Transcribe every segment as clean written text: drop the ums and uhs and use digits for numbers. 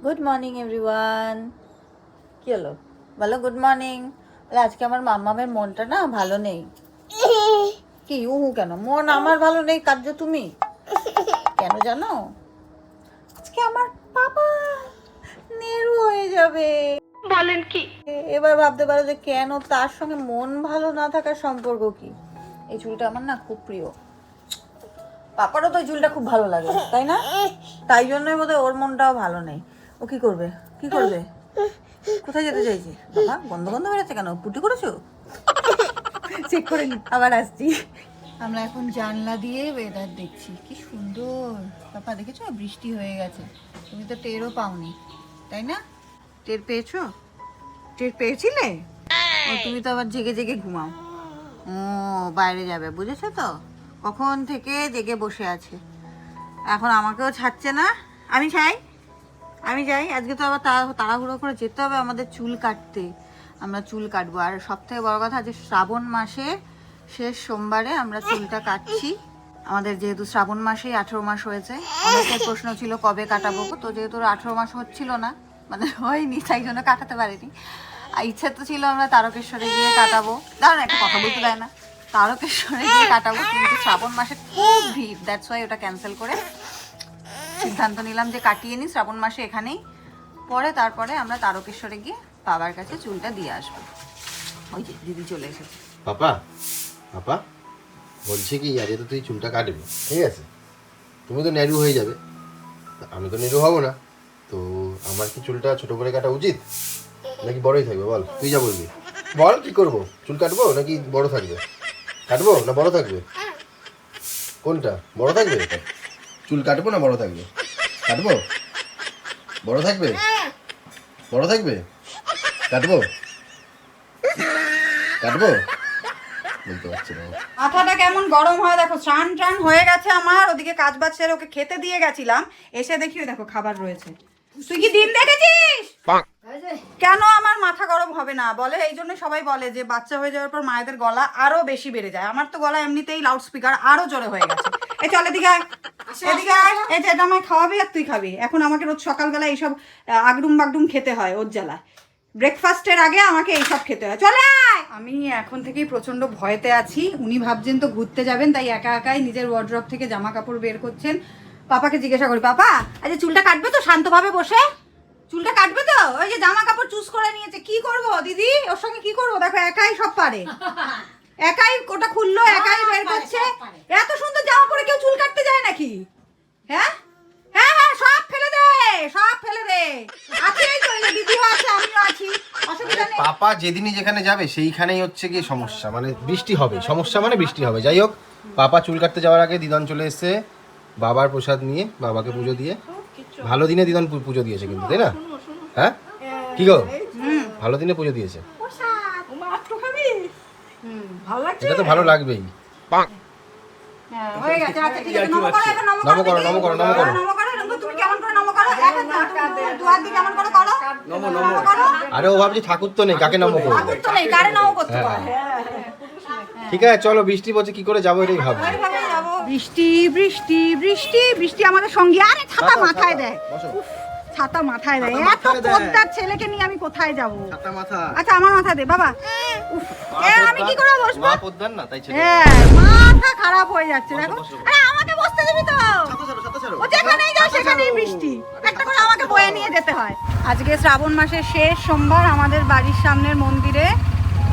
Good morning everyone. কি হলো বলো? Good morning. আজকে আমার মাম্মামের মনটা না ভালো নেই। কি উহু কেন? মন আমার ভালো নেই, কাঁদছো তুমি কেন জানো? আজকে আমার বাবা নেরু হয়ে যাবে। বলেন কি? এবার ভাবতে পারো যে কেন তার সঙ্গে মন ভালো না থাকার সম্পর্ক কি। এই চুলটা আমার না খুব প্রিয়, পাপারও তো চুলটা খুব ভালো লাগে তাই না? তাই জন্যই বোধহয় ওর মনটাও ভালো নেই। ও কি করবে কি করবে? কোথায় যেতে চাইছে? বাবা গন্ধ গন্ধ বেরোচ্ছে কেন? পুটি করেছো? চেক করে নি, আবার আসছি। আমরা এখন জানলা দিয়ে ওয়েদার দেখছি, কি সুন্দর। পাপা দেখেছো বৃষ্টি হয়ে গেছে? তুমি তো টেরও পাওনি তাই না? টের পেয়েছো? টের পেয়েছিলে? ও তুমি তো আবার জেগে জেগে ঘুমাও। ও বাইরে যাবে, বুঝেছো তো? কখন থেকে জেগে বসে আছে, এখন আমাকেও ছাড়ছে না। আমি যাই আজকে তো আবার তাড়াহুড়ো করে যেতে হবে আমাদের চুল কাটতে। আমরা চুল কাটবো, আর সব থেকে বড় কথা যে শ্রাবণ মাসের শেষ সোমবারে আমরা চুলটা কাটছি। আমাদের যেহেতু শ্রাবণ মাসেই 18 মাস হয়েছে, অনেকের প্রশ্ন ছিল কবে কাটাবো, তো যেহেতু 18 মাস হচ্ছিল না, মানে হয়নি, তাই জন্য কাটাতে পারিনি। আর ইচ্ছে তো ছিল আমরা তারকেশ্বরে গিয়ে কাটাবো, দাঁড়ান একটা কথা বলতে দেয় না, তারকেশ্বরে গিয়ে কাটাবো, কিন্তু শ্রাবণ মাসে খুব ভিড়, দ্যাটস ওয়াই ওটা ক্যান্সেল করে সিদ্ধান্ত নিলাম যে কাটিয়ে নিই শ্রাবণ মাসে এখানেই, পরে তারপরে আমরা তারকেশ্বরে গিয়ে বাবার কাছে চুলটা দিয়ে আসবো। ওই যে দিদি চলে এসেছে। পাপা পাপা বলছে কি আজকে তো তুই চুলটা কাটবি, ঠিক আছে? তুমি তো নেরু হয়ে যাবে, আমি তো নেরু হব না, তো আমার কি চুলটা ছোট করে কাটা উচিত নাকি বড়ই থাকবে? বল, তুই যা বলবি বল। কি করবো, চুল কাটবো নাকি বড় থাকবে? কাটবো না বড় থাকবে? কোনটা বড় থাকবে? চুল কাটবো না বড় থাকবে? কাটবো? বড় থাকবে? বড় থাকবে? কাটবো? কাটবো? বলতে পারছি না। মাথাটা কেমন গরম হয় দেখো, স্নান টান হয়ে গেছে আমার, ওদিকে কাজ বাজ সেরে ওকে খেতে দিয়ে গেছিলাম, এসে দেখিও দেখো খাবার রয়েছে। তুই কি ডিম দেখেছিস? কেন আমার মাথা গরম হবে না বলে? এই জন্য সবাই বলে যে বাচ্চা হয়ে যাওয়ার পর মায়েদের গলা আরো বেশি বেড়ে যায়। আমার তো গলা এমনিতেই লাউড স্পিকার আরো জোরে হয়ে গেছে। এই চল এদিকে আয়, এদিকে আয়, এই যে এটা আমায় খাওয়াবি আর তুই খাবি। এখন আমাকে রোজ সকালবেলা এইসব আগডুম বাগডুম খেতে হয় ওর জ্বালায়। ব্রেকফাস্টের আগে আমাকে এইসব খেতে হয়। চলে আয়। আমি এখন থেকেই প্রচন্ড ভয়তে আছি। উনি ভাবছেন তো ঘুরতে যাবেন, তাই একা একাই নিজের ওয়ার্ড্রপ থেকে জামা কাপড় বের করছেন। পাপাকে জিজ্ঞাসা করি, পাপা আজ চুলটা কাটবে তো? শান্তভাবে বসে চুলটা কাটবে তো? ওই যে জামা কাপড় চুজ করে নিয়েছে, কি করব দিদি ওর সঙ্গে? কি করব? দেখো একাই সব পারে, একাই ওটা খুললো, একাই বের করছে। এত সুন্দর জামা পরে কেউ চুল কাটতে যায় নাকি? হ্যাঁ হ্যাঁ হ্যাঁ, সব ফেলে দে, সব ফেলে দে। আছে এই তো, এই যে দিদিও আছে, আমিও আছি, অসুবিধা নেই। পাপা যেদিনই যেখানে যাবে সেইখানেই হচ্ছে গিয়ে সমস্যা, মানে বৃষ্টি হবে, সমস্যা মানে বৃষ্টি হবে। যাই হোক, পাপা চুল কাটতে যাওয়ার আগে দিদন চলে এসে বাবার প্রসাদ নিয়ে বাবাকে পুজো দিয়ে, ভালো দিনে দিদন পুজো দিয়েছে কিন্তু, তাই না? হ্যাঁ কি গো, ভালো দিনে পুজো দিয়েছে, এটা তো ভালো লাগবেই। হয়ে গেছে, আচ্ছা ঠিক আছে, নমো করো, এখন নমো করো, নমো করো, নমো করো। নমো করো। রঙ্গু তুমি কেমন করে নমো করো? এক হাত না, দু হাত দিয়ে কেমন করে করো? নমো করো। আরে ও ভাবছি ঠাকুর তো নেই, কাকে নমো করবো? ঠাকুর তো নেই, কারে নমো করতে হয়? ঠিক আছে চলো, বৃষ্টি পড়ছে, কি করে যাবো এটাই ভাবছি। বৃষ্টি বৃষ্টি বৃষ্টি বৃষ্টি আমাদের সঙ্গী। আরে ছাতা মাথায় দেয়, উফ, ছাতা মাথায় দেয়। এত পোদ্দার ছেলেকে নিয়ে আমি কোথায় যাব? আচ্ছা আমার মাথা দে বাবা। উফ, আমি কি করে বসবো? মা পোদ্দার না, তাই ছেলে। হ্যাঁ, মাথা খারাপ হয়ে যাচ্ছে দেখো। আরে আমাকে বসতে দিবি তো? ও যেখানেই যায় সেখানেই বৃষ্টি, একটা করে আমাকে বয়ে নিয়ে যেতে হয়। আজকে শ্রাবণ মাসের শেষ সোমবার, আমাদের বাড়ির সামনের মন্দিরে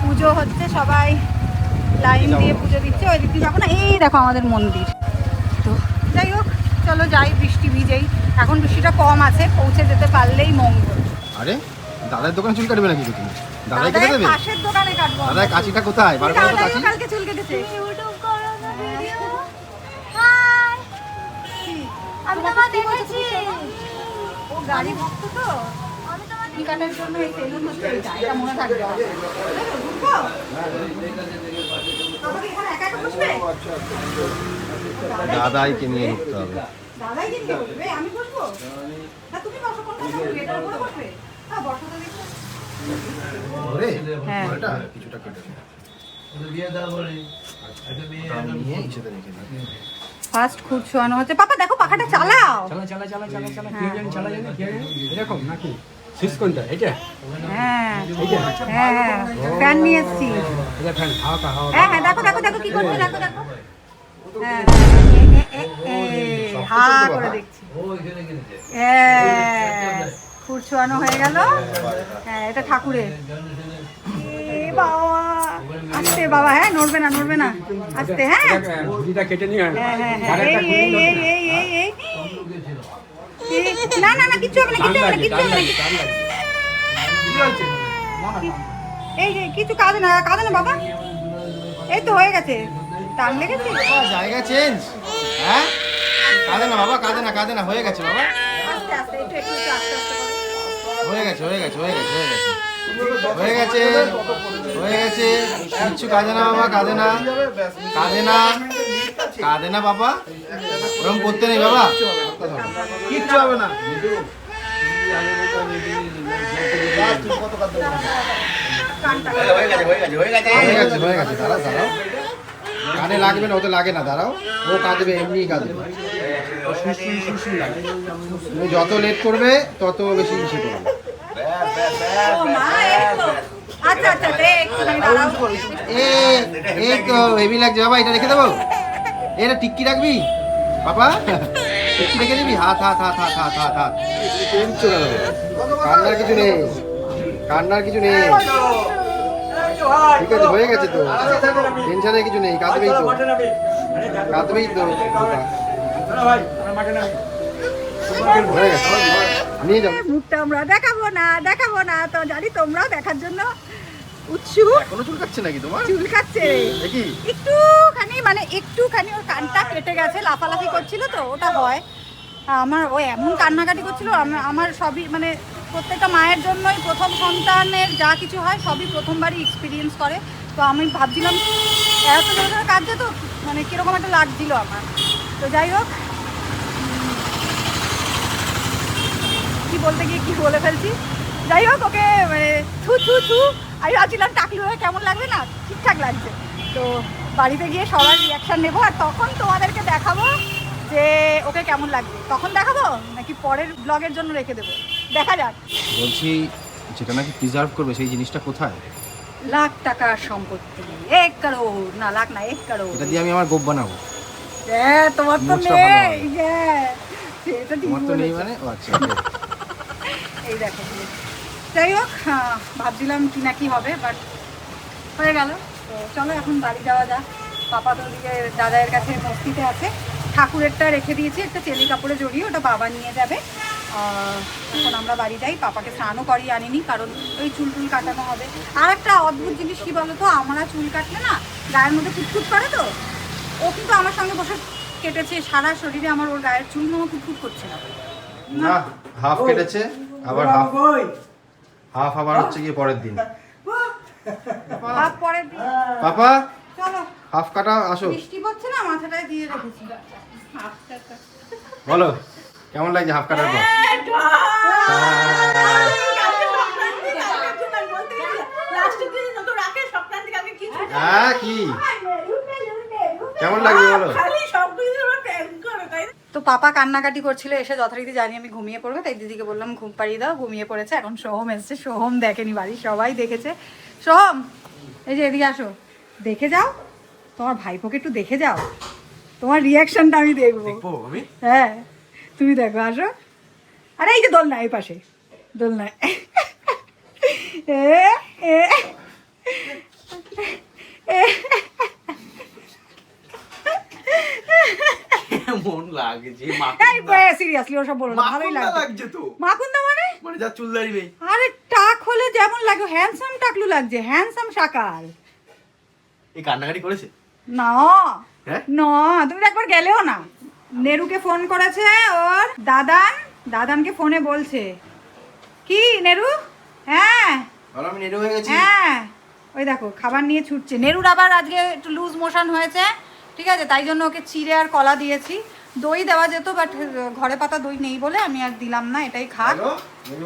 পুজো হচ্ছে, সবাই লাইন দিয়ে পুজো দিচ্ছে। ওই দিক দিয়ে যাবো না, এই দেখো আমাদের মন্দির। তো যাই হোক চলো যাই, বৃষ্টি ভিজেই। এখন বৃষ্টিটা কম আছে, পৌঁছে যেতে পারলেই মঙ্গল। আরে দাদার দোকানে চুল কাটবে নাকি তুমি? দাদাই কেটে দেবে? পাশের দোকানে কাটবো। দাদার কাঁচিটা কোথায়? বার করো তো কাঁচি। কালকে চুল কেটেছে। আমি তোমার দেখেছি। ও গাড়ি ভক্ত তো, আমি তোমার চুল কাটার জন্য এই সেলুন হচ্ছে এটা, এটা মনে থাকবে। বুঝবো? আমাকে এখানে একা একা বসবে? দাদাইকে নিয়ে ঢুকতে হবে। দাদাই কি নিয়ে বসবে? আমি বসবো না? তুমি বসো, কোনটা বসবে? এটার উপরে বসবে? হ্যাঁ বসো তো দেখি। ওরে, হ্যাঁ। ওটা কিছুটা কেটে দে। আমি নিয়ে ইসেতে রেখে দিই। ফার্স্ট খুব শোয়ানো হচ্ছে। পাপা দেখো পাখাটা চালাও। চালা চালা চালা চালা চালা কি জানি চালা জানি কি জানি এরকম নাকি সুইচ কোনটা এটা হ্যাঁ এইটা হ্যাঁ ফ্যান নিয়ে এসছি। এটা ফ্যান হাওয়া হাওয়া হ্যাঁ হ্যাঁ দেখো দেখো দেখো কি করছে দেখো দেখো। হ্যাঁ হা করে দেখছি। হ্যাঁ খুর ছোয়ানো হয়ে গেল। হ্যাঁ এটা ঠাকুরের। এ বাবা আস্তে বাবা, হ্যাঁ নড়বে না নড়বে না, আস্তে। হ্যাঁ ঘুড়িটা কেটে নিয়ে হ্যাঁ হ্যাঁ এই এই এই এই এই এই না না না কিচ্ছু হবে না কিচ্ছু হবে না কিচ্ছু হবে না। এই যে কিছু কাঁদে না বাবা, এই তো হয়ে গেছে। টান লেগেছে। জায়গা চেঞ্জ। হ্যাঁ কাঁদে না বাবা, কাঁদে না, হয়ে গেছে বাবা, আস্তে আস্তে একটু একটু আস্তে আস্তে করো। হয়ে গেছে কিচ্ছু কাঁদে না বাবা, কাঁদে না বাবা, ওরকম করতে নেই বাবা, কিচ্ছু হবে না। হয়ে গেছে দাঁড়াও, কানে লাগবে না, ওতে লাগে না, দাঁড়াও, ও কাঁদবে, এমনি কাঁদবে। তুমি যত লেট করবে তত বেশি ইসে করবে। ও মা এই তো। আচ্ছা আচ্ছা একটুখানি দাঁড়াও। এই তো হেভি লাগছে বাবা, এটা রেখে দেবো, এটা টিক্কি রাখবি বাবা, টিক্কি রেখে দিবি, হাত চলে যাবে, কান্নার কিছু নেই, ঠিক আছে, হয়ে গেছে তো, টেনশনের কিছু নেই, কাঁদবেই তো, হয়ে গেছে, নিয়ে যাও। মুখটা আমরা দেখাবো না তো জানি তোমরাও দেখার জন্য উৎসুক। কোনো চুলকাচ্ছে নাকি তোমার? চুলকাচ্ছে দেখি একটুখানি ওর কানটা কেটে গেছে, লাফালাফি করছিল তো ওটা হয়। আমার ও এমন কান্নাকাটি করছিল, আমার সবই মানে প্রত্যেকটা মায়ের জন্যই প্রথম সন্তানের যা কিছু হয় সবই প্রথমবারই এক্সপিরিয়েন্স করে। তো আমি ভাবছিলাম এত জোরে কাঁদছে তো মানে কীরকম একটা লাগছিল আমার। তো যাই হোক, কি বলতে গিয়ে কি বলে ফেলছি। যাই হোক ওকে মানে থু আমি ভাবছিলাম টাকলু হয়ে কেমন লাগবে, না ঠিকঠাক লাগছে। তো বাড়িতে গিয়ে সবার রিয়াকশান নেবো, আর তখন তোমাদেরকে দেখাবো যে ওকে কেমন লাগবে। তখন দেখাবো নাকি পরের ব্লগের জন্য রেখে দেবো, দেখা যাক। বলছি যেটা নাকি প্রিজার্ভ করবে সেই জিনিসটা কোথায়? লাখ টাকার সম্পত্তি, 1 কারোড় না, লাখ না 1 কারোড়। এটা দিয়ে আমি আমার গোপ বানাবো। হ্যাঁ তোমার তো মুখটা ভালো নেই। হবে। হ্যাঁ সেটা ঠিক তোমার তো নেই বলেছো। মানে ও আচ্ছা, এই দেখো। যাই হোক ভাবছিলাম কি না কি হবে, বাট হয়ে গেল। তো চলো এখন বাড়ি যাওয়া যাক। পাপা তো ওদিকে দাদায়ের কাছে মস্তিতে আছে। ঠাকুরেরটা রেখে দিয়েছি একটা চেলি কাপড়ে জড়িয়ে, ওটা বাবা নিয়ে যাবে। এখন আমরা বাড়ি যাই। পাপাকে স্নানও করিয়ে আনিনি, কারণ ওই চুল টুল কাটানো হবে। আর একটা অদ্ভুত জিনিস কি বলো তো, আমরা চুল কাটলে না গায়ের মধ্যে ফুটফুট করে, তো ও কিন্তু আমার সঙ্গে বসে কেটেছে সারা শরীরে, আমার ওর গায়ের চুল কোনো ফুটফুট করছে না। না হাফ কেটেছে, আবার হাফ আবার হচ্ছে গিয়ে পরের দিন। হাফ পরের দিন। পাপা চলো, হাফ কাটা, আসো, বৃষ্টি পড়ছে না, মাথাটায় দিয়ে রেখেছি। বলো কেমন লাগছে হাফ কাটার পর? হ্যাঁ কি কেমন লাগছে বলো? তো পাপা কান্নাকাটি করছিল, এসে যথারীতি জানি আমি ঘুমিয়ে পড়বো, তাই দিদিকে বললাম ঘুম পাড়িয়ে দাও, ঘুমিয়ে পড়েছে। এখন সোহম এসছে, সোহম দেখেনি, বাড়ির সবাই দেখেছে। সোহম এই যে এদিকে আসো, দেখে যাও, তোমার ভাইপোকে একটু দেখে যাও, তোমার রিয়াকশনটা আমি দেখবো। হ্যাঁ তুমি দেখো, আসো। আরে এই যে দোলনা, এই পাশে দোলনা। কেমন লাগছে সিরিয়াসলি ওসব বলো না, ভালোই লাগছে। লাগছে তো মাকুন্দা মানে মানে যা চুল দাড়ি নেই। আরে টাক হলে যেমন লাগে, হ্যান্ডসাম টাকলু লাগছে, হ্যান্ডসাম শাকাল। এই কান্নাকাটি করেছে? না হ্যাঁ? না তুমি তো একবার গেলেও না। নেরুকে ফোন করেছে ওর দাদানকে ফোনে বলছে কি নেরু, হ্যাঁ বলো আমি নেড়ে হয়ে গেছি। হ্যাঁ ওই দেখো খাবার নিয়ে ছুটছে। নেরুর আবার আজকে একটু লুজ মোশন হয়েছে, ঠিক আছে, তাই জন্য ওকে চিড়ে আর কলা দিয়েছি। দই দেওয়া যেত, বাট ঘরে পাতা দই নেই বলে আমি আর দিলাম না, এটাই খাক।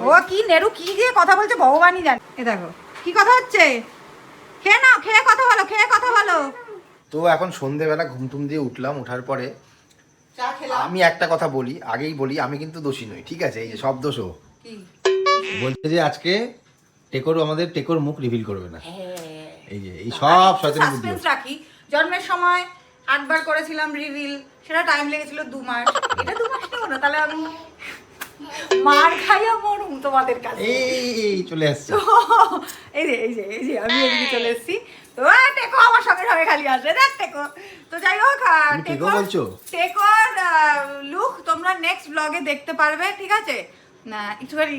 ও কি নেরু কি দিয়ে কথা বলছে ভগবানই জানে। এ দেখো কি কথা হচ্ছে, খেয়ে নাও, খেয়ে কথা বলো। তো এখন সন্ধেবেলা ঘুমটুম দিয়ে উঠলাম, ওঠার পরে চা খেলাম। আমি একটা কথা বলি, আগেই বলি, আমি কিন্তু দোষী নই, ঠিক আছে? এই যে সব দোষও কি? বলছে যে আজকে টেকোর মুখ রিভিল করবে না। হ্যাঁ। এই যে এই সব শয়তানি বুদ্ধি সাসপেন্স রাখি। জন্মের সময় একবার করেছিলাম রিভিল, সেটা টাইম লেগেছিল 2 মাস। এটা 2 মাস নেব না, তাহলে আমি মার খাইয়া মরুম তোমাদের কাছে। এই চলে আসছে। এই যে আমি এদিকে চলে এসেছি। তো টেকো আমার সঙ্গে সঙ্গে খালি আসে, দেখ টেকো। তো যাই হোক, তুমি টেকো বলছো? টেকোর লুক তোমরা নেক্সট ব্লগে দেখতে পারবে, ঠিক আছে? না একটুখানি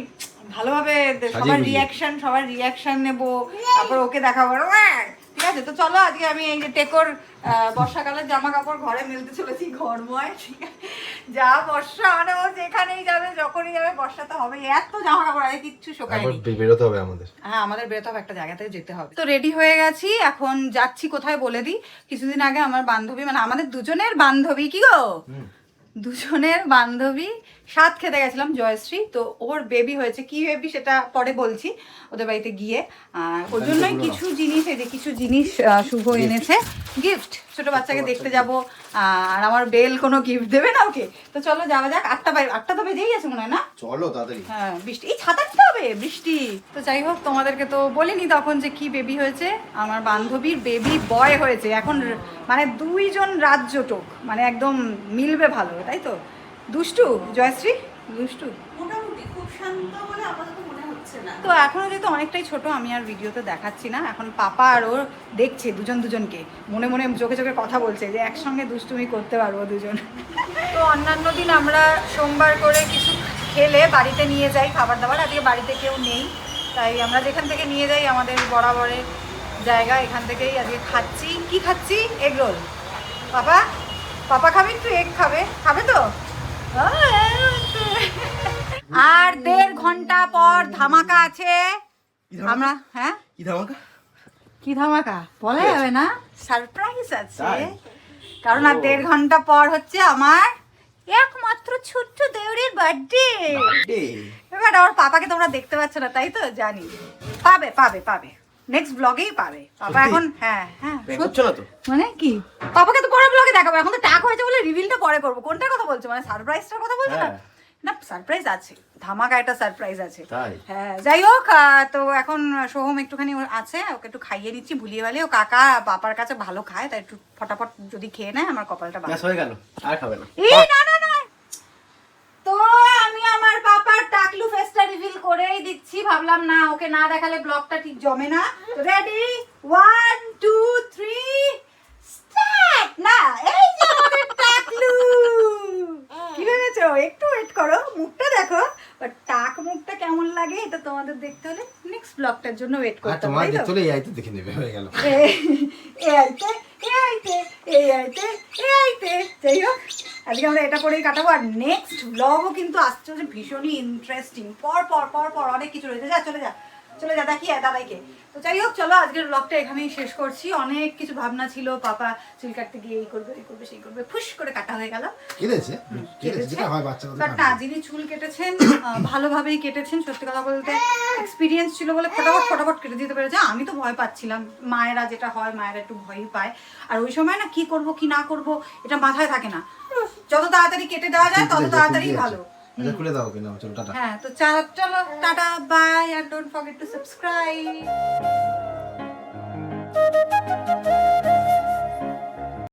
ভালোভাবে সবার রিয়াকশন নেবো, তারপর ওকে দেখাবো, ঠিক আছে? তো চলো আজকে আমি এই যে টেকোর বর্ষাকালের জামা কাপড় ঘরে মেলতে চলেছি, ঘরময়, ঠিক আছে? যা বর্ষা, মানে ও যেখানেই যাবে যখনই যাবে বর্ষা তো হবে। এত জামা কাপড় আগে কিচ্ছু শোকায়নি। বেরোতে হবে আমাদের। হ্যাঁ, আমাদের বেরোতে হবে, একটা জায়গাতে যেতে হবে। তো রেডি হয়ে গেছি, এখন যাচ্ছি কোথায় বলে দিই। কিছুদিন আগে আমার বান্ধবী, মানে আমাদের দুজনের বান্ধবী, কি গো, দুজনের বান্ধবী স্বাদ খেতে গেছিলাম, জয়শ্রী। তো ওর বেবি হয়েছে, কি বেবি সেটা পরে বলছি, ওদের বাড়িতে গিয়ে। ওর জন্যই কিছু জিনিস, এই যে কিছু জিনিস শুভ এনেছে, গিফট। ছোট বাচ্চাকে দেখতে যাব, আর আমার বেল কোনো গিফট দেবে না ওকে। তো চলো যাওয়া যাক। 8টা তো বেজেই গেছে মনে হয় না? চলো তাড়াতাড়ি। হ্যাঁ, বৃষ্টি, এই ছাতা নিতে হবে, বৃষ্টি। তো যাই হোক, তোমাদেরকে তো বলিনি তখন যে কি বেবি হয়েছে। আমার বান্ধবীর বেবি বয় হয়েছে। এখন মানে 2 জন রাজ্যটোক, মানে একদম মিলবে ভালো, তাই তো? দুষ্টু জয়শ্রী, দুষ্টু মোটামুটি খুব শান্ত বলে আপাতত মনে হচ্ছে না। তো এখনো যেহেতু অনেকটাই ছোট, আমি আর ভিডিওতে দেখাচ্ছি না। এখন পাপা আর ও দেখছে দুজনকে, মনে মনে চোখে চোখে কথা বলছে যে একসঙ্গে দুষ্টুমি করতে পারবো দুজন। তো অন্যান্য দিন আমরা সোমবার করে কিছু খেলে বাড়িতে নিয়ে যাই খাবার দাবার, আজকে বাড়িতে কেউ নেই, তাই আমরা যেখান থেকে নিয়ে যাই আমাদের বরাবরের জায়গা, এখান থেকেই আজকে খাচ্ছি। কি খাচ্ছি? Egg roll. পাপা খাবে, একটু এগ খাবে তো? আর 1.5 ঘন্টা পর ধামাকা আছে। আমরা হ্যাঁ, কি ধামাকা বলা যাবে না, সারপ্রাইজ আছে। কারণ আর 1.5 ঘন্টা পর হচ্ছে আমার একমাত্র ছোট্ট দেওরের বার্থডে। এবার আমার পাপাকে তোমরা দেখতে পাচ্ছ না, তাই তো? জানি পাবে নেক্সট ব্লগেই পাবে পাপা। এখন হ্যাঁ করছো না তো? মানে কি, পাপাকে তো পরে ব্লগে দেখাবো। এখন তো টাক হয়েছে বলে রিভিলটা পরে করবো। কোনটার কথা বলছো, মানে সারপ্রাইজটার কথা বলছো না? না, সারপ্রাইজ আছে, ধামাকা একটা সারপ্রাইজ আছে। হ্যাঁ, যাই হোক, তো এখন সোহম একটুখানি আছে, ওকে একটু খাইয়ে নিচ্ছি ভুলিয়ে ভালিয়ে। ও কাকা পাপার কাছে ভালো খায়, তাই একটু ফটাফট যদি খেয়ে নেয় আমার কপালটা ভালো হয়ে গেল, আর খাবে না। এই না। তো আমি আমার পাপার টাকলু ফেসটা রিভিল করেই দিচ্ছি, ভাবলাম না ওকে না দেখালে ব্লগটা ঠিক জমে না। Ready, 1 2 3 start. না, এই যে আমাদের টাকলু। কি ভেবেছো? একটু ওয়েট করো, মুখটা দেখো। বাট টাক মুখটা কেমন লাগে এটা তোমাদের দেখতে হলে নেক্সট ব্লগটার জন্য ওয়েট করতে হবে। তোমার চলে এই দেখে নেবে, হয়ে গেল। যাই হোক, আজকে আমরা এটা করেই কাটাবো। আর নেক্সট ব্লগও কিন্তু আসছে, হচ্ছে ভীষণই ইন্টারেস্টিং। পর অনেক কিছু রয়েছে। চলে যা দেখি দাদাইকে। তো যাই হোক, চলো আজকের ব্লগটা এখানেই শেষ করছি। অনেক কিছু ভাবনা ছিল, পাপা চুল কাটতে গিয়ে এই করবে সেই করবে, ফুস করে কাটা হয়ে গেল। বাট না, যিনি চুল কেটেছেন ভালোভাবেই কেটেছেন। সত্যি কথা বলতে এক্সপিরিয়েন্স ছিল বলে ফটাফট কেটে দিতে পেরেছে। আমি তো ভয় পাচ্ছিলাম, মায়েরা যেটা হয়, মায়েরা একটু ভয়ই পায়। আর ওই সময় না কি করব কি না করব এটা মাথায় থাকে না। যত তাড়াতাড়ি কেটে দেওয়া যায় তত তাড়াতাড়ি ভালো। খুলে দাও কিনা, চলো টাটা। হ্যাঁ, তো চলো টাটা, bye, and don't forget to subscribe.